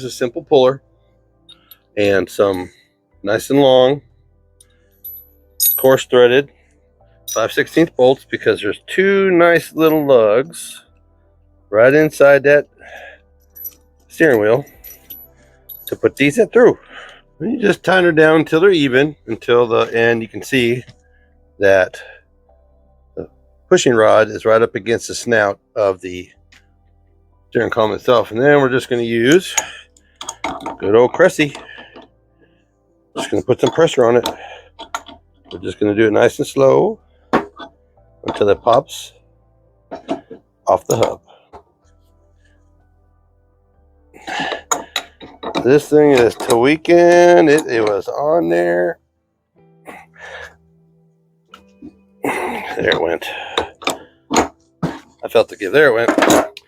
a simple puller and some nice and long coarse threaded 5/16 bolts, because there's two nice little lugs right inside that steering wheel to put these in through. And you just tighten her down until they're even, until the end. You can see that the pushing rod is right up against the snout of the steering column itself. And then we're just going to use good old Cressy. Just going to put some pressure on it. We're just going to do it nice and slow until it pops off the hub. This thing is tweaking. It was on there. There it went. I felt the give. There it went.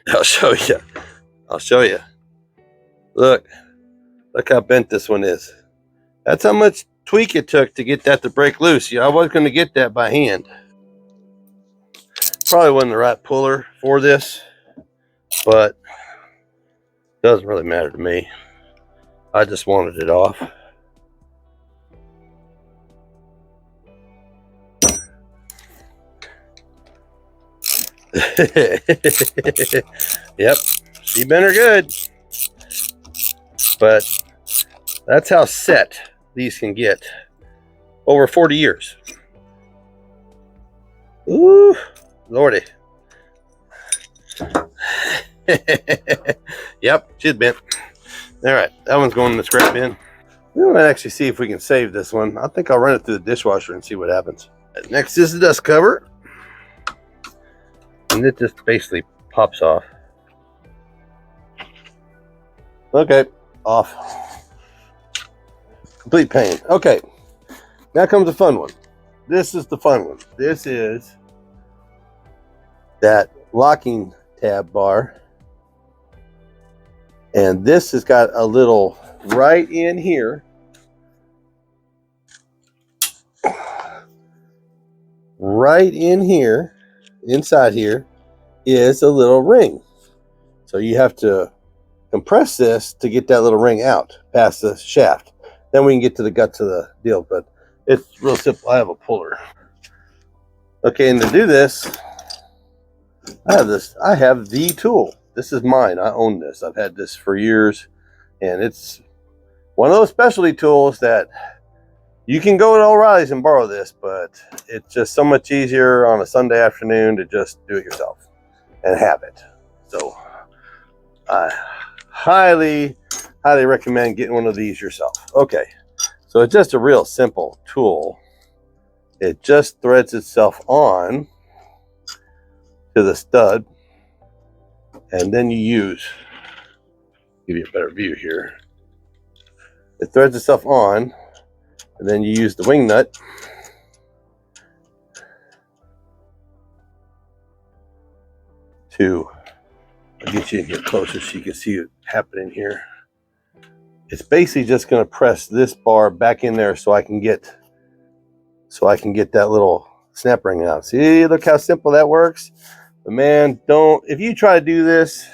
I'll show you. I'll show you. Look how bent this one is. That's how much tweak it took to get that to break loose. Yeah, I was going to get that by hand. Probably wasn't the right puller for this, but it doesn't really matter to me. I just wanted it off. Yep, she bent her good. But that's how set these can get over 40 years. Ooh, lordy. Yep, she's bent. All right, that one's going in the scrap bin. We might actually see if we can save this one. I think I'll run it through the dishwasher and see what happens. Next is the dust cover. And it just basically pops off. Okay, off. Complete pain. Okay, now comes the fun one. This is the fun one. This is that locking tab bar. And this has got a little right in here. Right in here, inside here, is a little ring. So you have to compress this to get that little ring out past the shaft. Then we can get to the guts of the deal, but it's real simple. I have a puller. Okay, and to do this, I have the tool. This is mine. I own this. I've had this for years, and it's one of those specialty tools that you can go to O'Reilly's and borrow this, but it's just so much easier on a Sunday afternoon to just do it yourself and have it. So I highly recommend getting one of these yourself. Okay, so it's just a real simple tool. It just threads itself on to the stud, and then you give you a better view here. It threads itself on, and then you use the wing nut to, I'll get you in here closer so you can see it happening here. It's basically just going to press this bar back in there so I can get that little snap ring out. See, look how simple that works. But man, if you try to do this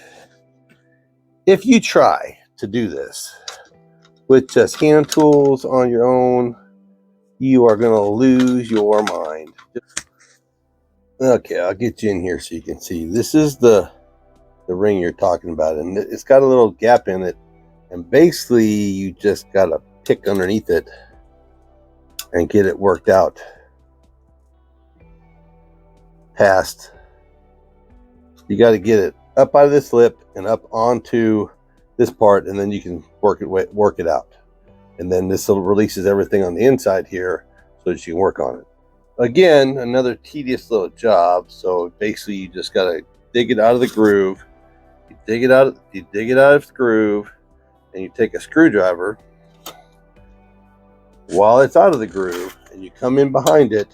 with just hand tools on your own, you are going to lose your mind. Okay, I'll get you in here so you can see. This is the ring you're talking about, and it's got a little gap in it, and basically you just got to pick underneath it and get it worked out past. You got to get it up out of this lip and up onto this part, and then you can work it out. And then this releases everything on the inside here so that you can work on it. Again, another tedious little job. So basically you just got to dig it out of the groove. You dig it out of the groove, and you take a screwdriver while it's out of the groove, and you come in behind it,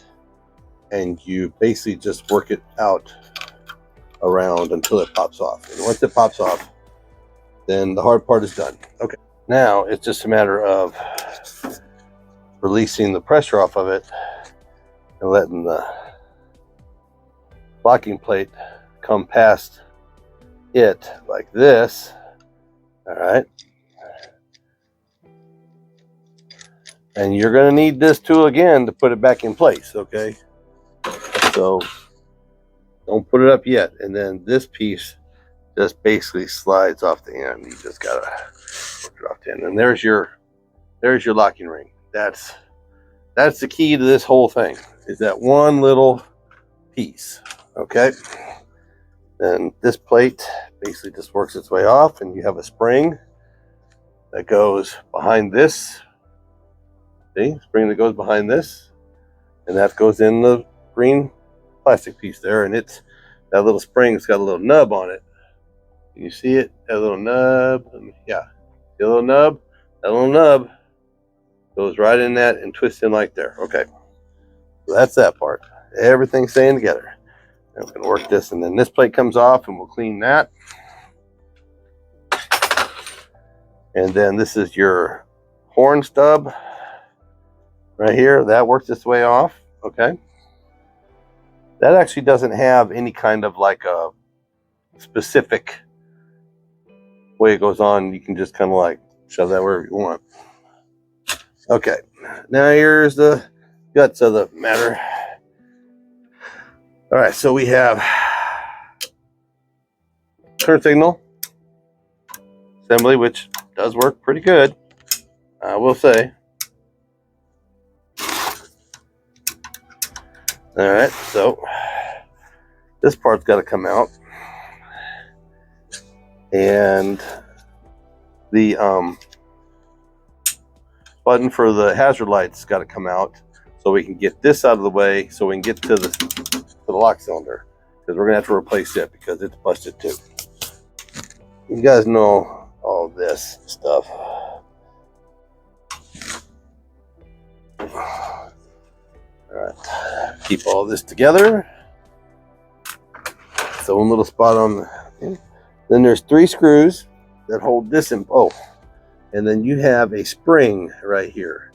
and you basically just work it out around until it pops off. And once it pops off, then the hard part is done. Okay, now it's just a matter of releasing the pressure off of it and letting the locking plate come past it like this. All right, And you're going to need this tool again to put it back in place, okay? So don't put it up yet. And then this piece just basically slides off the end. You just got to work it off the end. And there's your locking ring. That's the key to this whole thing, is that one little piece, okay? And this plate basically just works its way off, and you have a spring that goes behind this. See, spring that goes behind this, and that goes in the green plastic piece there, and it's that little spring's got a little nub on it. Can you see it? That little nub, yeah, the little nub. That little nub goes right in that and twists in like there. Okay, so that's that part. Everything's staying together. And we're gonna work this, and then this plate comes off, and we'll clean that. And then this is your horn stub right here. That works its way off. Okay. That actually doesn't have any kind of like a specific way it goes on. You can just kind of like shove that wherever you want. Okay. Now here's the guts of the matter. All right. So we have turn signal assembly, which does work pretty good, I will say. All right, so this part's got to come out, and the button for the hazard lights got to come out, so we can get this out of the way, so we can get to the lock cylinder, because we're gonna have to replace it because it's busted too. You guys know all this stuff. All right, keep all this together. So one little spot on the, then there's 3 screws that hold this in. Oh, and then you have a spring right here.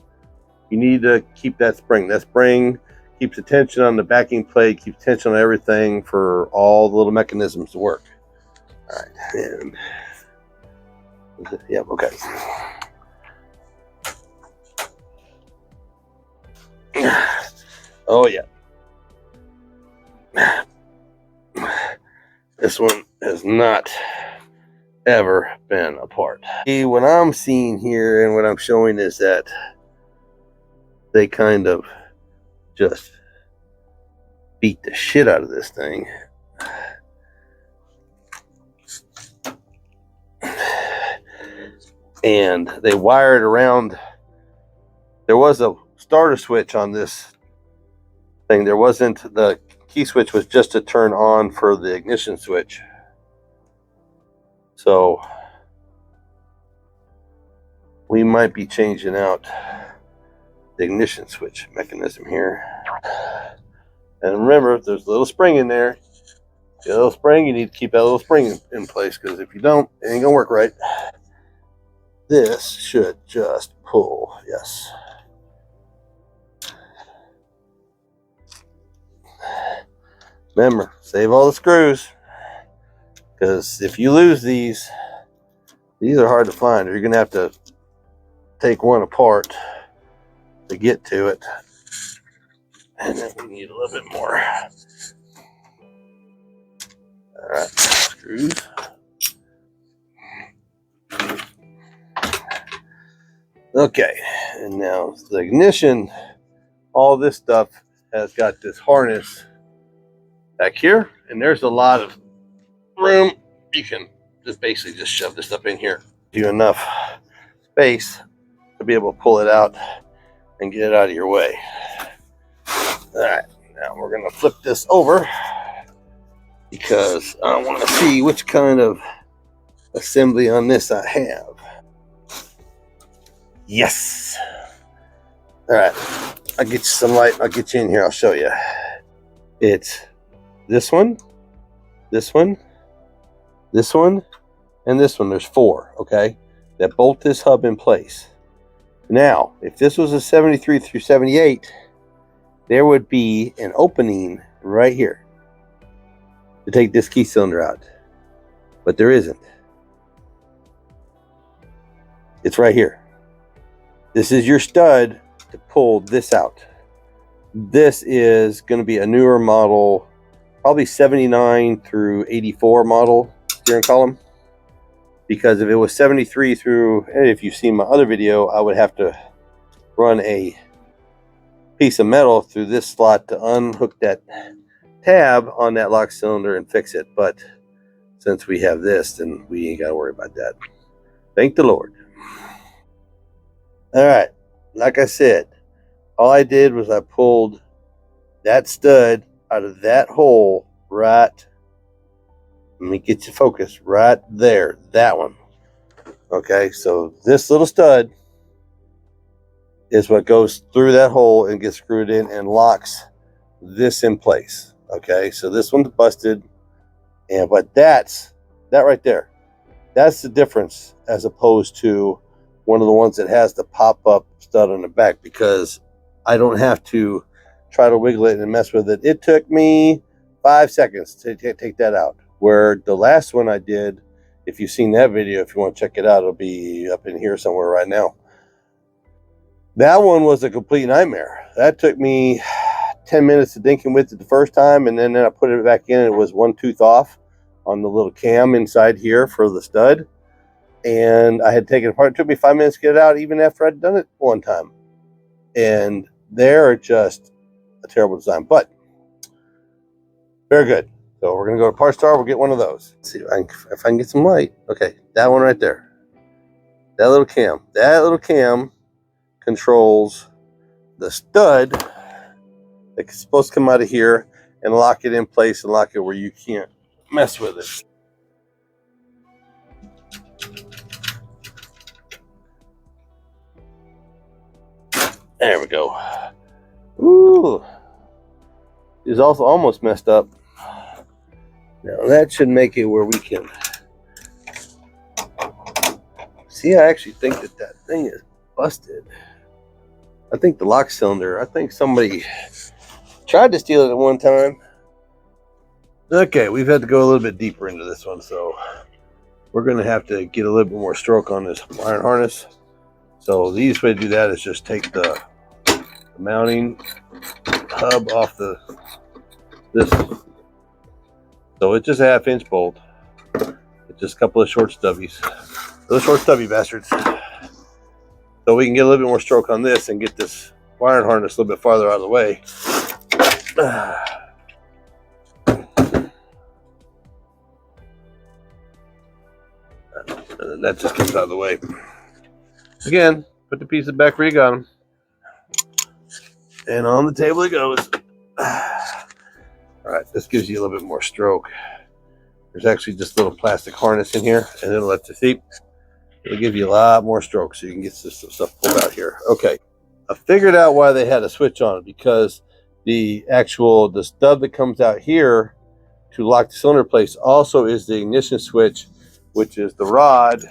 You need to keep that spring. That spring keeps the tension on the backing plate, keeps tension on everything for all the little mechanisms to work. All right, and yep, okay. Oh yeah. This one has not ever been apart. What I'm seeing here and what I'm showing is that they kind of just beat the shit out of this thing. And they wired around. There was a starter switch on this thing. There wasn't. The key switch was just to turn on for the ignition switch. So we might be changing out the ignition switch mechanism here. And remember, there's a little spring in there. Get a little spring, you need to keep that little spring in place, because if you don't, it ain't gonna work right. This should just pull, yes. Remember, save all the screws, because if you lose these are hard to find, or you're gonna have to take one apart to get to it. And then we need a little bit more. All right, screws. Okay, and now the ignition, all this stuff has got this harness back here, and there's a lot of room. You can just basically just shove this up in here. Give you enough space to be able to pull it out and get it out of your way. All right, now we're gonna flip this over because I want to see which kind of assembly on this I have. Yes. All right, I'll get you some light. I'll get you in here. I'll show you. It's this one, this one, this one, and this one. There's 4, okay, that bolt this hub in place. Now, if this was a 73 through 78, there would be an opening right here to take this key cylinder out, but there isn't. It's right here. This is your stud to pull this out. This is going to be a newer model, probably 79 through 84 model steering column. Because if it was 73 through, and if you've seen my other video, I would have to run a piece of metal through this slot to unhook that tab on that lock cylinder and fix it. But since we have this, then we ain't got to worry about that. Thank the Lord. All right, like I said, all I did was I pulled that stud out of that hole right. Let me get you focused right there, that one. Okay, so this little stud is what goes through that hole and gets screwed in and locks this in place. Okay, so this one's busted, but that right there, that's the difference as opposed to one of the ones that has the pop-up stud on the back, because I don't have to try to wiggle it and mess with it. It took me 5 seconds to take that out, where the last one I did, if you've seen that video, if you want to check it out, it'll be up in here somewhere right now. That one was a complete nightmare. That took me 10 minutes of dinking with it the first time, and then I put it back in. It was one tooth off on the little cam inside here for the stud, and I had taken it apart. It took me 5 minutes to get it out, even after I'd done it one time. And they're just a terrible design, but very good. So we're gonna go to Parts Star. We'll get one of those. Let's see if I can get some light. Okay, that one right there. That little cam. That little cam controls the stud that's supposed to come out of here and lock it in place and lock it where you can't mess with it. There we go. Ooh. It's also almost messed up. Now that should make it where we can see. I actually think that thing is busted. I think the lock cylinder, I think somebody tried to steal it at one time. Okay, we've had to go a little bit deeper into this one, so we're going to have to get a little bit more stroke on this iron harness. So the easiest way to do that is just take the mounting hub off this. So it's just a 1/2 inch bolt. It's just a couple of short stubbies. Those short stubby bastards. So we can get a little bit more stroke on this and get this wiring harness a little bit farther out of the way. And that just gets out of the way. Again, put the pieces back where you got them. And on the table it goes. All right, this gives you a little bit more stroke. There's actually just a little plastic harness in here, and it'll let you see. It'll give you a lot more stroke, so you can get this stuff pulled out here. Okay, I figured out why they had a switch on it, because the stub that comes out here to lock the cylinder place also is the ignition switch, which is the rod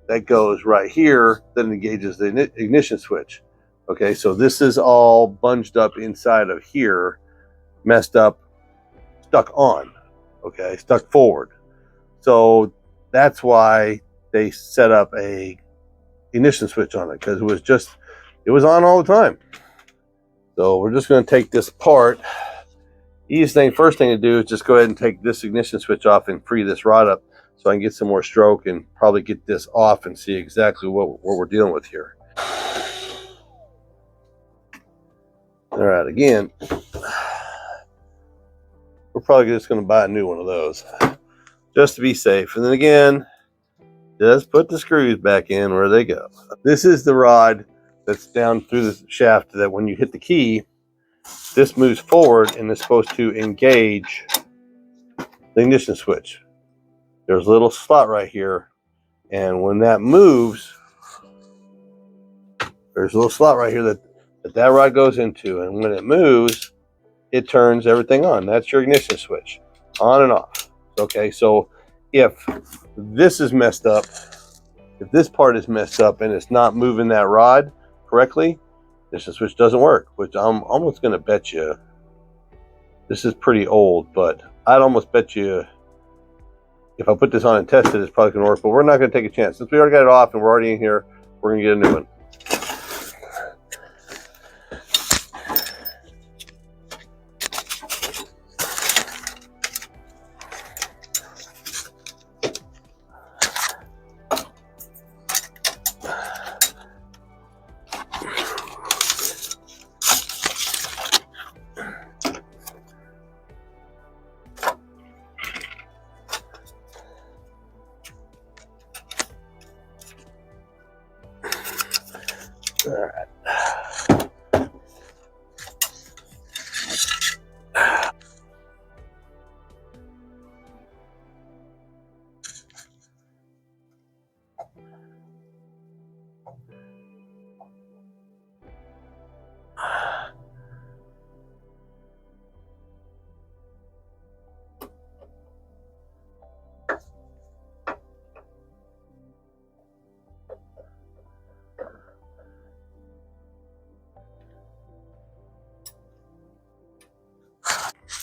that goes right here that engages the ignition switch. Okay, so this is all bunged up inside of here, messed up, stuck on, okay, stuck forward. So that's why they set up a ignition switch on it, because it was on all the time. So we're just going to take this apart. First thing to do is just go ahead and take this ignition switch off and free this rod up so I can get some more stroke and probably get this off and see exactly what we're dealing with here. All right, again, we're probably just going to buy a new one of those just to be safe. And then again, just put the screws back in where they go. This is the rod that's down through the shaft that when you hit the key, this moves forward and is supposed to engage the ignition switch. There's a little slot right here, and when that moves, there's a little slot right here that rod goes into, and when it moves, it turns everything on. That's your ignition switch, on and off. Okay, so if this is messed up, if this part is messed up and it's not moving that rod correctly, ignition switch doesn't work, which I'm almost going to bet you, this is pretty old, but I'd almost bet you if I put this on and test it, it's probably going to work, but we're not going to take a chance. Since we already got it off and we're already in here, we're going to get a new one. All right.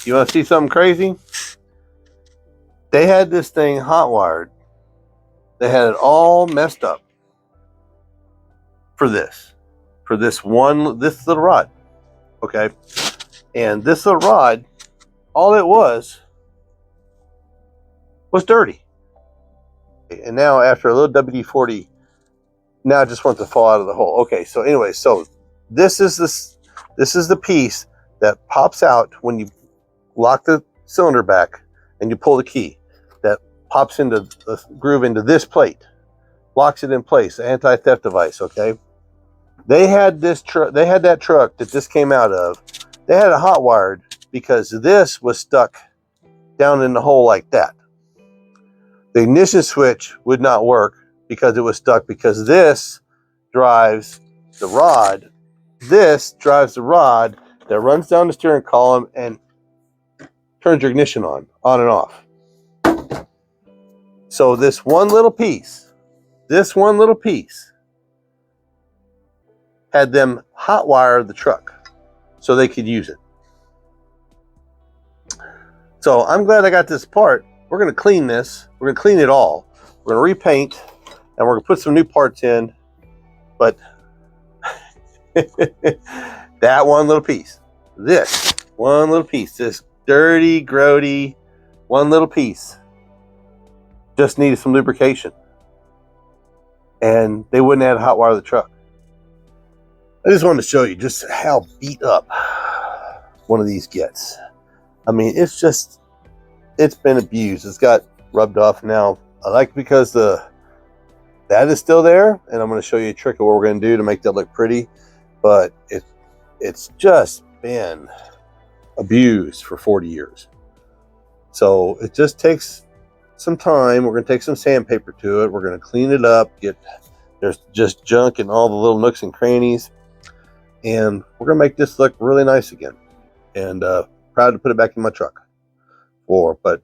You want to see something crazy? They had this thing hot wired. They had it all messed up for this little rod. Okay. And this little rod, all it was dirty. And now after a little WD-40, now it just wants to fall out of the hole. Okay, so anyway, so this is the piece that pops out when you lock the cylinder back and you pull the key. That pops into the groove into this plate, locks it in place, anti-theft device. Okay, they had this truck. They had that truck that this came out of. They had it hot wired because this was stuck down in the hole like that. The ignition switch would not work because it was stuck, because this drives the rod. This drives the rod that runs down the steering column and turns your ignition on and off. So this one little piece had them hot wire the truck so they could use it. So I'm glad I got this part. We're going to clean this. We're going to clean it all. We're going to repaint, and we're going to put some new parts in. But that one little piece, this dirty, grody, one little piece just needed some lubrication. And they wouldn't have hot wire the truck. I just wanted to show you just how beat up one of these gets. I mean, it's been abused. It's got rubbed off now. I like it because that is still there, and I'm going to show you a trick of what we're going to do to make that look pretty. But it's just been abused for 40 years. So it just takes some time. We're going to take some sandpaper to it. We're going to clean it up. There's just junk in all the little nooks and crannies, and we're going to make this look really nice again. And proud to put it back in my truck. But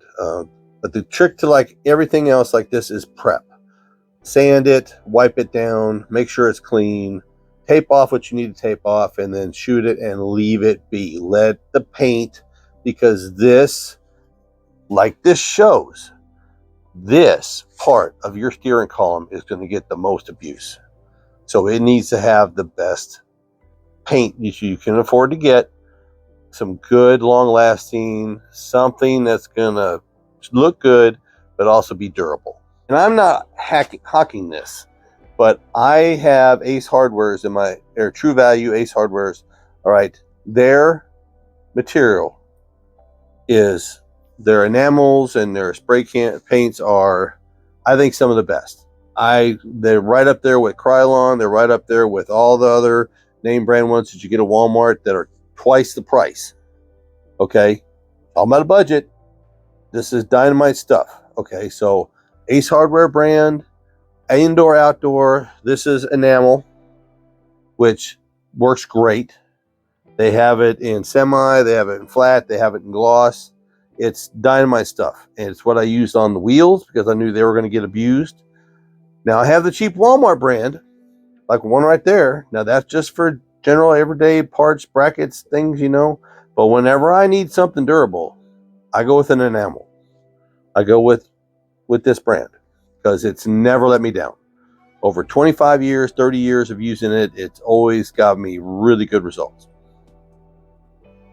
the trick to like everything else like this is prep. Sand it, wipe it down, make sure it's clean, tape off what you need to tape off, and then shoot it and leave it be. Let the paint, because this, like this shows, this part of your steering column is going to get the most abuse. So it needs to have the best paint you can afford to get. Some good, long-lasting, something that's going to look good, but also be durable. And I'm not hawking this, but I have Ace Hardwares or True Value Ace Hardwares. All right, their material is, their enamels and their spray paints are, I think, some of the best. They're right up there with Krylon. They're right up there with all the other name brand ones that you get at Walmart that are twice the price. Okay, I'm out of budget. This is dynamite stuff. Okay, so Ace Hardware brand, indoor, outdoor. This is enamel, which works great. They have it in semi, they have it in flat, they have it in gloss. It's dynamite stuff, and it's what I used on the wheels because I knew they were going to get abused. Now I have the cheap Walmart brand, like one right there. Now that's just for general everyday parts, brackets, things, you know. But whenever I need something durable, I go with an enamel. I go with this brand because it's never let me down. Over 25 years, 30 years of using it, it's always got me really good results.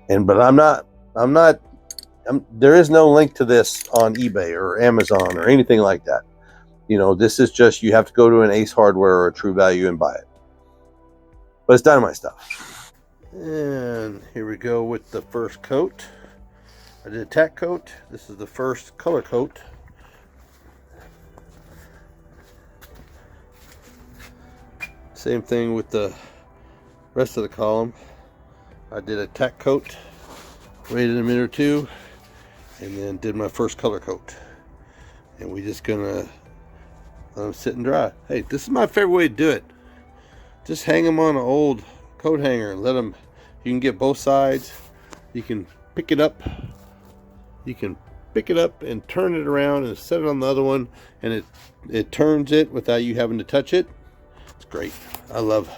But there is no link to this on eBay or Amazon or anything like that. You know, this is just, you have to go to an Ace Hardware or a True Value and buy it. But it's dynamite stuff. And here we go with the first coat. I did a tack coat. This is the first color coat. Same thing with the rest of the column. I did a tack coat, waited a minute or two, and then did my first color coat. And we just gonna let them sit and dry. Hey, this is my favorite way to do it. Just hang them on an old coat hanger and let them, you can get both sides. You can pick it up. You can pick it up and turn it around and set it on the other one, and it turns it without you having to touch it. It's great. I love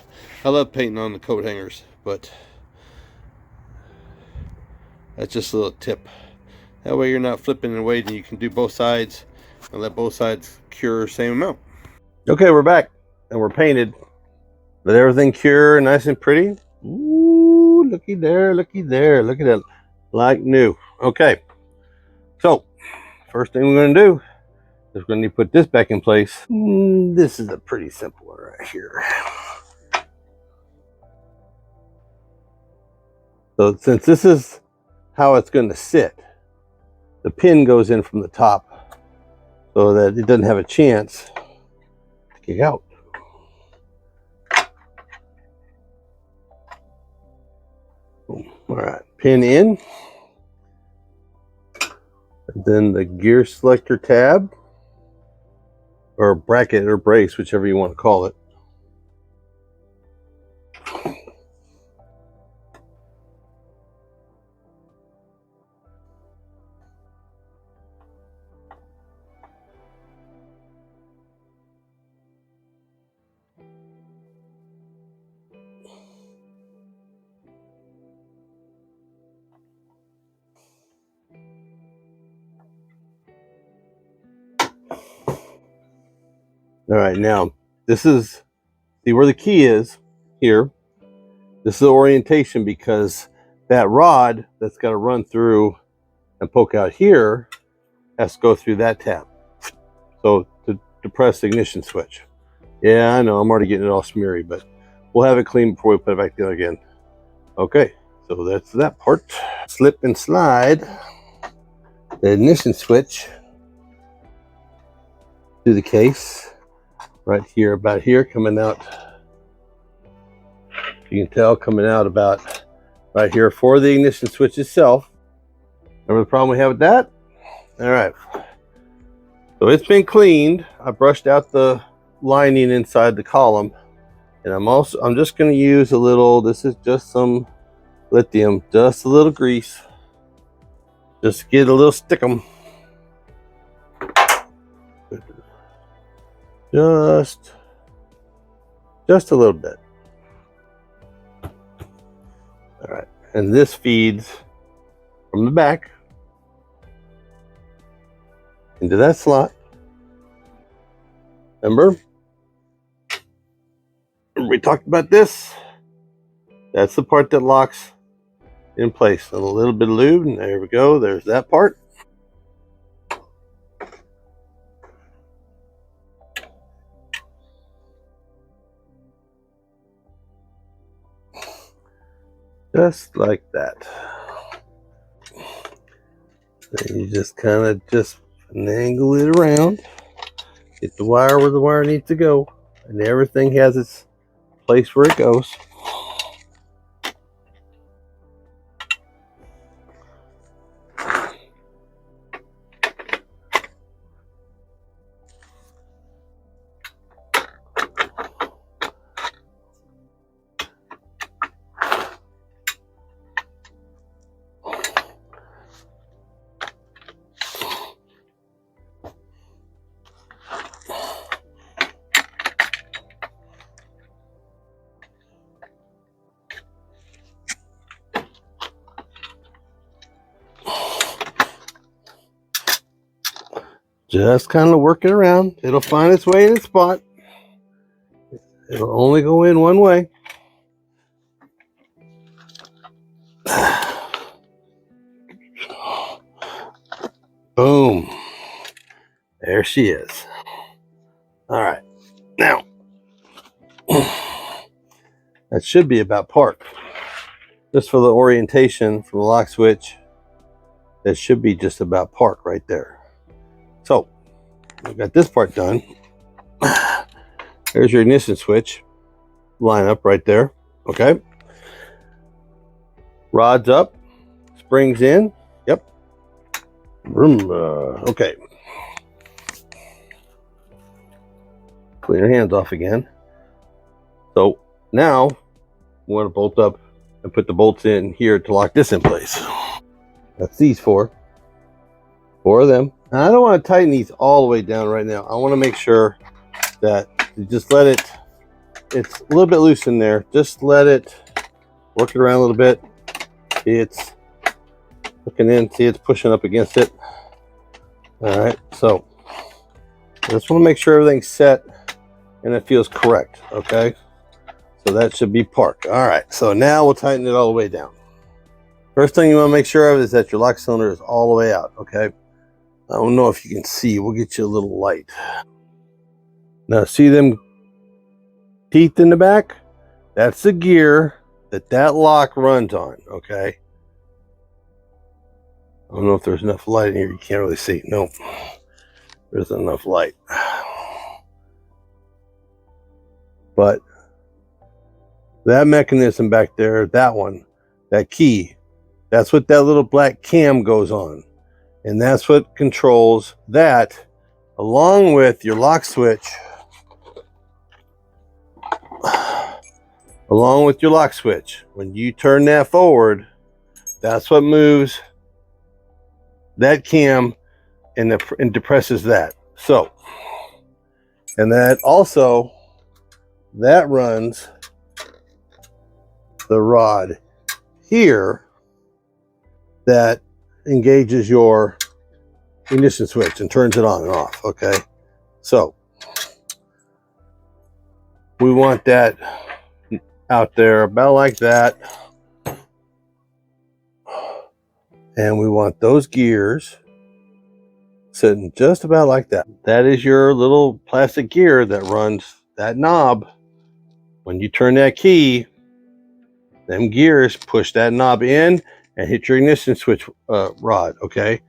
painting on the coat hangers, but that's just a little tip. That way you're not flipping and waiting. You can do both sides and let both sides cure same amount. Okay, we're back and we're painted. Let everything cure nice and pretty. Ooh, looky there, looky there. Look at that, like new. Okay, so first thing we're gonna do is we're gonna need to put this back in place. This is a pretty simple one right here. So since this is how it's going to sit, the pin goes in from the top so that it doesn't have a chance to kick out. All right, pin in, and then the gear selector tab, or bracket or brace, whichever you want to call it. All right, now this is, see where the key is here. This is the orientation, because that rod that's got to run through and poke out here has to go through that tab. So to press the ignition switch. Yeah, I know, I'm already getting it all smeary, but we'll have it clean before we put it back together again. Okay, so that's that part. Slip and slide the ignition switch to the case right here, about here, coming out. You can tell coming out about right here for the ignition switch itself. Remember the problem we have with that? All right, so it's been cleaned. I brushed out the lining inside the column, and I'm just going to use a little, this is just some lithium, just a little grease, just get a little stickum, just a little bit. All right, and this feeds from the back into that slot. Remember we talked about this? That's the part that locks in place. And a little bit of lube, and there we go. There's that part. Just like that. Then you just kind of just angle it around. Get the wire where the wire needs to go. And everything has its place where it goes. Just kind of work it around. It'll find its way in its spot. It'll only go in one way. Boom. There she is. All right. Now, that should be about park. Just for the orientation from the lock switch, that should be just about park right there. So, we've got this part done. There's your ignition switch. line up right there. Okay. Rods up, springs in. Yep. Okay. Clean your hands off again. So now we want to bolt up and put the bolts in here to lock this in place. That's these four of them. Now I don't want to tighten these all the way down right now. I want to make sure that you just let it, it's a little bit loose in there. Just let it work it around a little bit. It's looking in, see it's pushing up against it. All right, so I just want to make sure everything's set and it feels correct. Okay, so that should be parked. All right, so now we'll tighten it all the way down. First thing you want to make sure of is that your lock cylinder is all the way out. Okay, I don't know if you can see. We'll get you a little light. Now see them teeth in the back? That's the gear that lock runs on. Okay, I don't know if there's enough light in here. You can't really see. Nope, there's enough light. But that mechanism back there, that one, that key, that's what that little black cam goes on. And that's what controls that, along with your lock switch. Along with your lock switch. When you turn that forward, that's what moves that cam and depresses that. So, and that also, that runs the rod here that engages your ignition switch and turns it on and off. Okay, so we want that out there about like that, and we want those gears sitting just about like that. That is your little plastic gear that runs that knob. When you turn that key, them gears push that knob in and hit your ignition switch rod. Okay,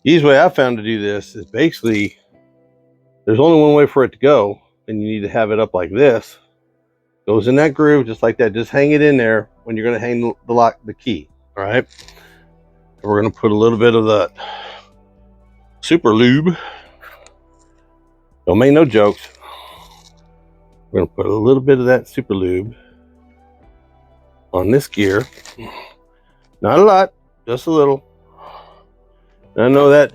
easy way I found to do this is basically there's only one way for it to go, and you need to have it up like this. Goes in that groove just like that. Just hang it in there when you're going to hang the key. All right, and we're going to put a little bit of the super lube. Don't make no jokes. We're going to put a little bit of that super lube on this gear. Not a lot, just a little. I know that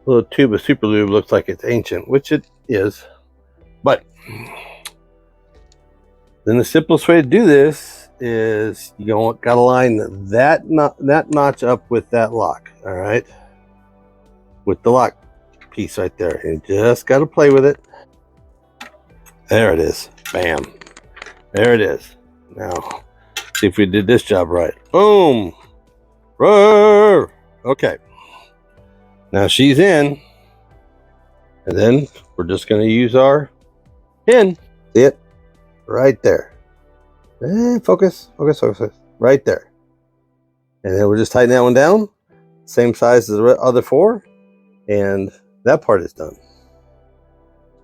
little tube of super lube looks like it's ancient, which it is, but then the simplest way to do this is you got to line that notch up with that lock. All right, with the lock piece right there, and just got to play with it. There it is. Bam. There it is. Now see if we did this job right. Boom. Roar. Okay, now she's in, and then we're just going to use our pin. See it right there, and focus right there, and then we're just tightening that one down, same size as the other four, and that part is done.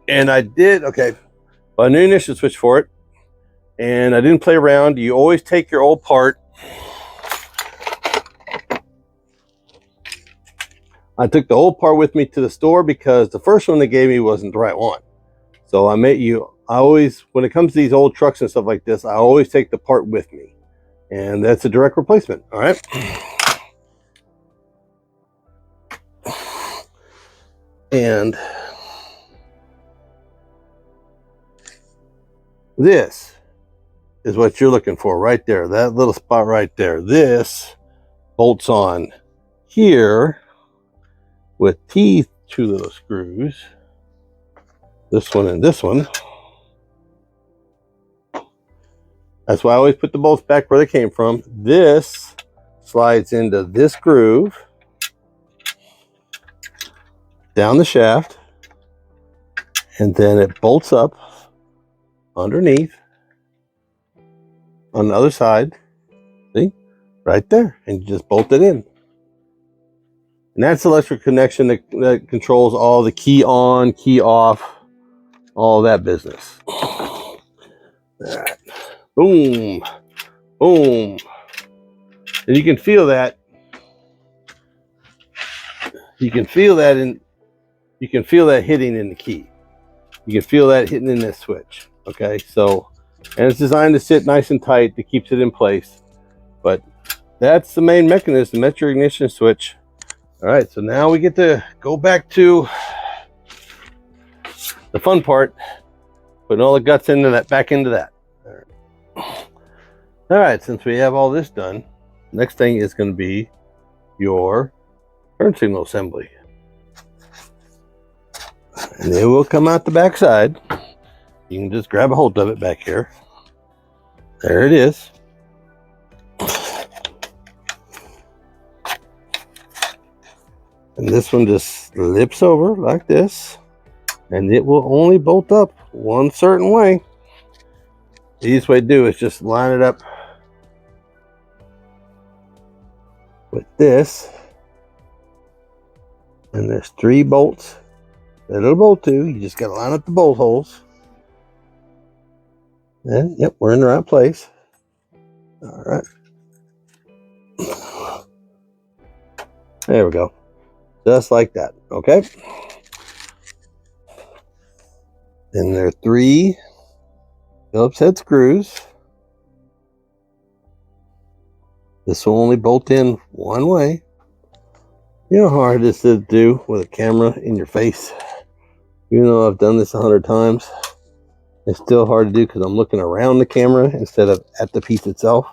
And I did a new ignition switch for it, and I didn't play around. You always take your old part. I took the old part with me to the store because the first one they gave me wasn't the right one. So I always, when it comes to these old trucks and stuff like this, I always take the part with me. And that's a direct replacement. All right. And this is what you're looking for right there. That little spot right there. This bolts on here with teeth, two little screws, this one and this one. That's why I always put the bolts back where they came from. This slides into this groove down the shaft, and then it bolts up underneath on the other side. See, right there, and you just bolt it in. And that's electric connection that controls all the key on, key off, all that business. All right. Boom, boom. And you can feel that. You can feel that hitting in the key. You can feel that hitting in this switch. Okay, so, and it's designed to sit nice and tight that keeps it in place. But that's the main mechanism. That's your ignition switch. All right, so now we get to go back to the fun part, putting all the guts back into that. All right, since we have all this done, next thing is going to be your turn signal assembly. And it will come out the back side. You can just grab a hold of it back here. There it is. And this one just slips over like this. And it will only bolt up one certain way. The easiest way to do is just line it up with this. And there's 3 bolts that it'll bolt to. You just got to line up the bolt holes. And yep, we're in the right place. All right. There we go. Just like that. Okay. And there are 3 Phillips head screws. This will only bolt in one way. You know how hard this is to do with a camera in your face? Even though I've done this 100 times, it's still hard to do because I'm looking around the camera instead of at the piece itself.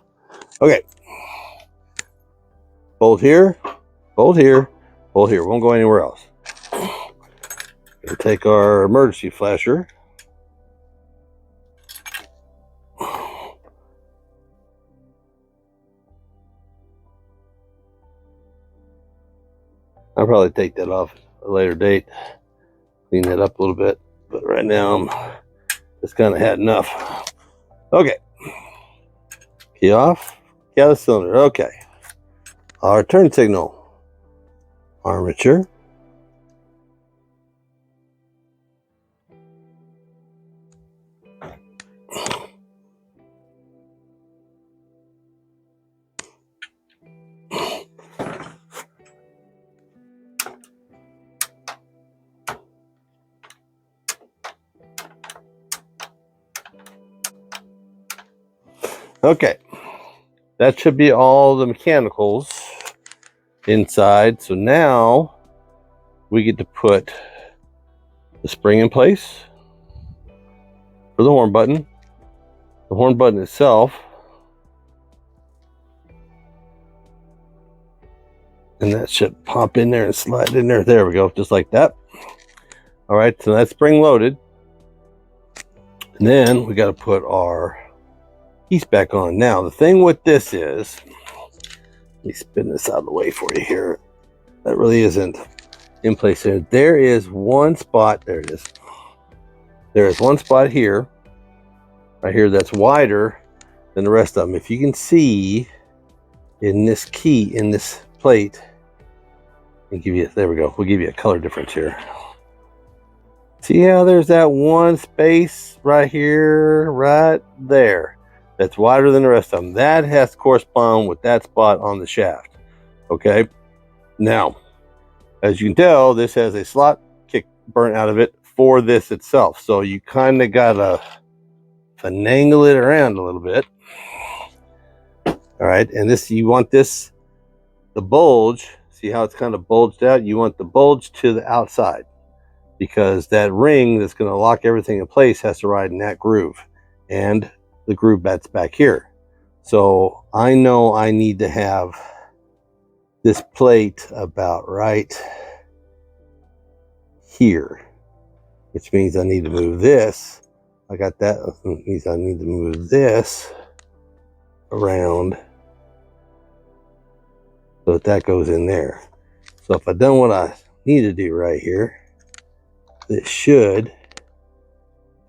Okay. Bolt here, bolt here, bolt here. Won't go anywhere else. We'll take our emergency flasher. I'll probably take that off at a later date, clean that up a little bit. But right now, I'm just kind of had enough. Okay. Key off. Key out of the cylinder. Okay. Our turn signal. Armature. Okay, that should be all the mechanicals inside. So now we get to put the spring in place for the horn button. The horn button itself. And that should pop in there and slide in there. There we go, just like that. All right, so that's spring loaded. And then we got to put our piece back on. Now, the thing with this is, let me spin this out of the way for you here. That really isn't in place there. There is one spot, there it is. There is one spot here, right here, that's wider than the rest of them. If you can see in this key, in this plate, I'll give you, there we go. We'll give you a color difference here. See how there's that one space right here, right there, that's wider than the rest of them. That has to correspond with that spot on the shaft. Okay. Now, as you can tell, this has a slot kick burnt out of it for this itself. So you kind of got to finagle it around a little bit. All right. And this, you want this, the bulge, see how it's kind of bulged out? You want the bulge to the outside, because that ring that's going to lock everything in place has to ride in that groove, and the groove that's back here. So I know I need to have this plate about right here, which means I need to move this. I got that, which means I need to move this around so that goes in there. So if I've done what I need to do right here, this should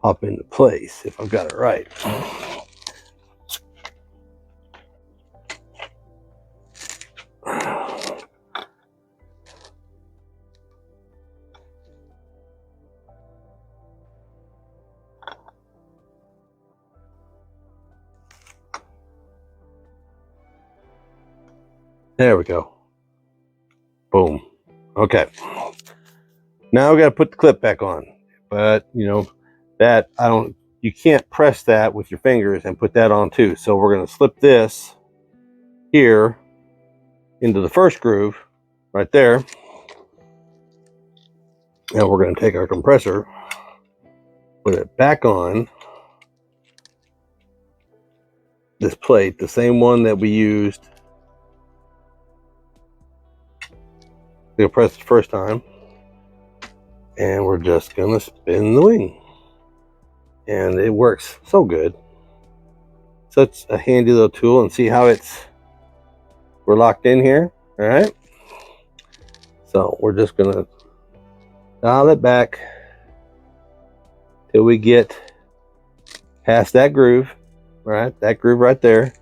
pop into place if I've got it right. There we go. Boom. Okay. Now we got to put the clip back on. But, you know, that you can't press that with your fingers and put that on too. So we're going to slip this here into the first groove right there. And we're going to take our compressor, put it back on this plate, the same one that we used to compress the first time. And we're just going to spin the wing. And it works so good. Such a handy little tool. And see how we're locked in here. All right. So we're just going to dial it back till we get past that groove. Right, that groove right there.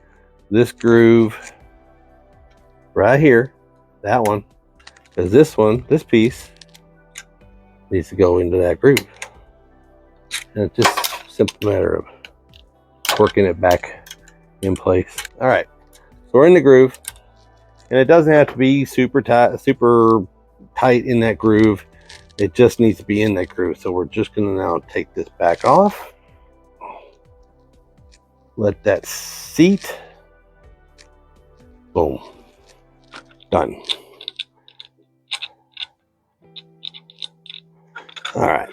This groove right here. That one. Because this piece needs to go into that groove. And it's just a simple matter of working it back in place. All right, so we're in the groove, and it doesn't have to be super tight in that groove. It just needs to be in that groove. So we're just going to now take this back off. Let that seat. Boom. Done. All right.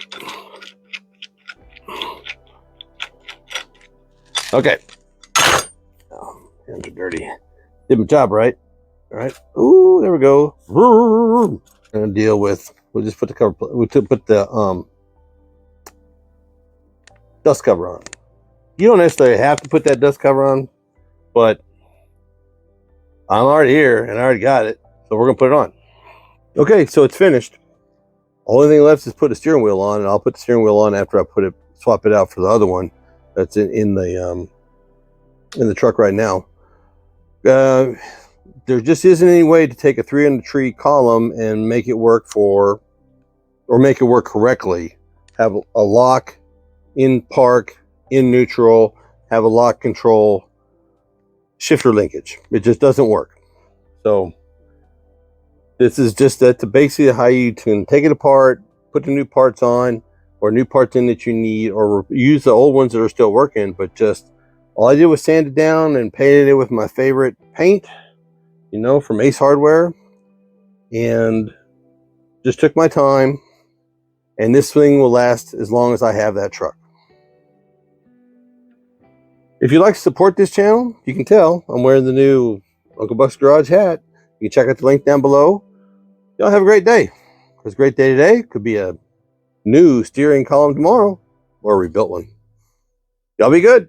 Okay. Oh, hands are dirty. Did my job right. All right. Ooh, there we go. Gonna deal with. We'll just put the cover. We put the dust cover on. You don't necessarily have to put that dust cover on, but I'm already here and I already got it, so we're gonna put it on. Okay, so it's finished. Only thing left is put a steering wheel on, and I'll put the steering wheel on after I swap it out for the other one that's in the truck right now. There just isn't any way to take a 300-tree column and make it work make it work correctly. Have a lock in park, in neutral, have a lock control, shifter linkage. It just doesn't work. So this is just basically how you can take it apart, put the new parts on, or new parts in that you need, or use the old ones that are still working. But just all I did was sand it down and painted it with my favorite paint, you know, from Ace Hardware, and just took my time. And this thing will last as long as I have that truck. If you'd like to support this channel, you can tell I'm wearing the new Uncle Buck's Garage hat. You can check out the link down below. Y'all have a great day. It's a great day today. Could be a new steering column tomorrow, or a rebuilt one. Y'all be good.